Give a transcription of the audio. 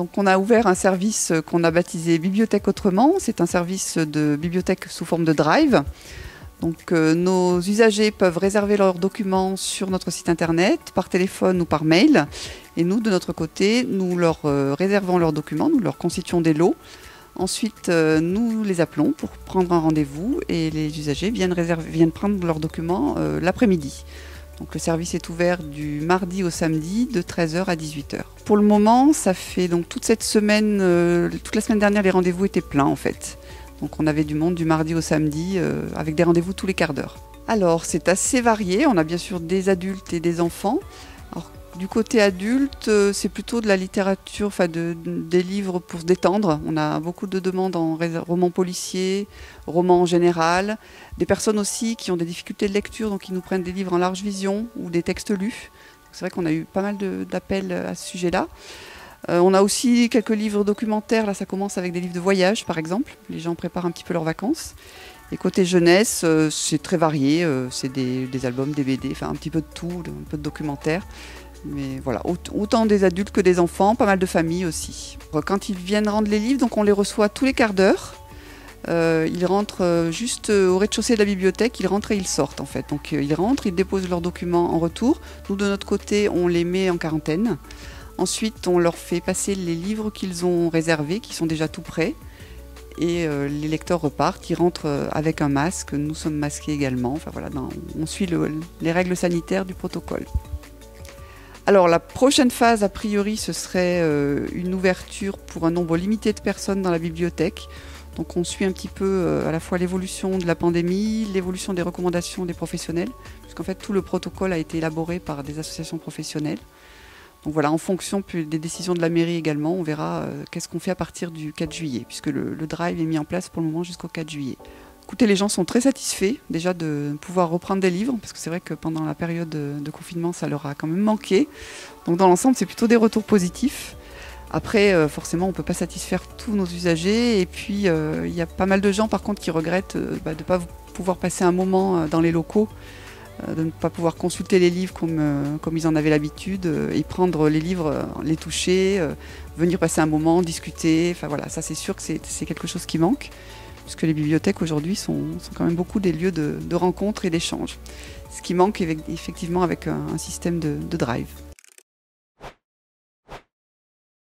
Donc on a ouvert un service qu'on a baptisé Bibliothèque Autrement. C'est un service de bibliothèque sous forme de drive. Donc nos usagers peuvent réserver leurs documents sur notre site internet, par téléphone ou par mail. Et nous, de notre côté, nous leur réservons leurs documents, nous leur constituons des lots. Ensuite, nous les appelons pour prendre un rendez-vous et les usagers viennent prendre leurs documents l'après-midi. Donc le service est ouvert du mardi au samedi de 13 h à 18 h. Pour le moment, ça fait donc toute cette semaine, toute la semaine dernière, les rendez-vous étaient pleins en fait. Donc on avait du monde du mardi au samedi avec des rendez-vous tous les quarts d'heure. Alors c'est assez varié, on a bien sûr des adultes et des enfants. Alors, du côté adulte, c'est plutôt de la littérature, des livres pour se détendre. On a beaucoup de demandes en romans policiers, romans en général. Des personnes aussi qui ont des difficultés de lecture, donc qui nous prennent des livres en large vision ou des textes lus. C'est vrai qu'on a eu pas mal d'appels à ce sujet-là. On a aussi quelques livres documentaires, là ça commence avec des livres de voyage par exemple. Les gens préparent un petit peu leurs vacances. Et côté jeunesse, c'est très varié, c'est des albums, des BD, enfin un petit peu de tout, un peu de documentaire. Mais voilà, autant des adultes que des enfants, pas mal de familles aussi. Quand ils viennent rendre les livres, donc on les reçoit tous les quarts d'heure. Ils rentrent juste au rez-de-chaussée de la bibliothèque, ils rentrent et ils sortent en fait. Donc ils rentrent, ils déposent leurs documents en retour. Nous de notre côté, on les met en quarantaine. Ensuite, on leur fait passer les livres qu'ils ont réservés, qui sont déjà tout prêts. Et les lecteurs repartent, ils rentrent avec un masque, nous sommes masqués également. Enfin voilà, on suit les règles sanitaires du protocole. Alors la prochaine phase, a priori, ce serait une ouverture pour un nombre limité de personnes dans la bibliothèque. Donc on suit un petit peu à la fois l'évolution de la pandémie, l'évolution des recommandations des professionnels, puisqu'en fait tout le protocole a été élaboré par des associations professionnelles. Donc voilà, en fonction des décisions de la mairie également, on verra qu'est-ce qu'on fait à partir du 4 juillet, puisque le drive est mis en place pour le moment jusqu'au 4 juillet. Écoutez, les gens sont très satisfaits déjà de pouvoir reprendre des livres, parce que c'est vrai que pendant la période de confinement, ça leur a quand même manqué. Donc dans l'ensemble, c'est plutôt des retours positifs. Après, forcément, on ne peut pas satisfaire tous nos usagers. Et puis, il y a pas mal de gens, par contre, qui regrettent de ne pas pouvoir passer un moment dans les locaux, de ne pas pouvoir consulter les livres comme ils en avaient l'habitude, et prendre les livres, les toucher, venir passer un moment, discuter. Enfin voilà, ça c'est sûr que c'est quelque chose qui manque, puisque les bibliothèques aujourd'hui sont quand même beaucoup des lieux de rencontres et d'échanges. Ce qui manque effectivement avec un système de drive.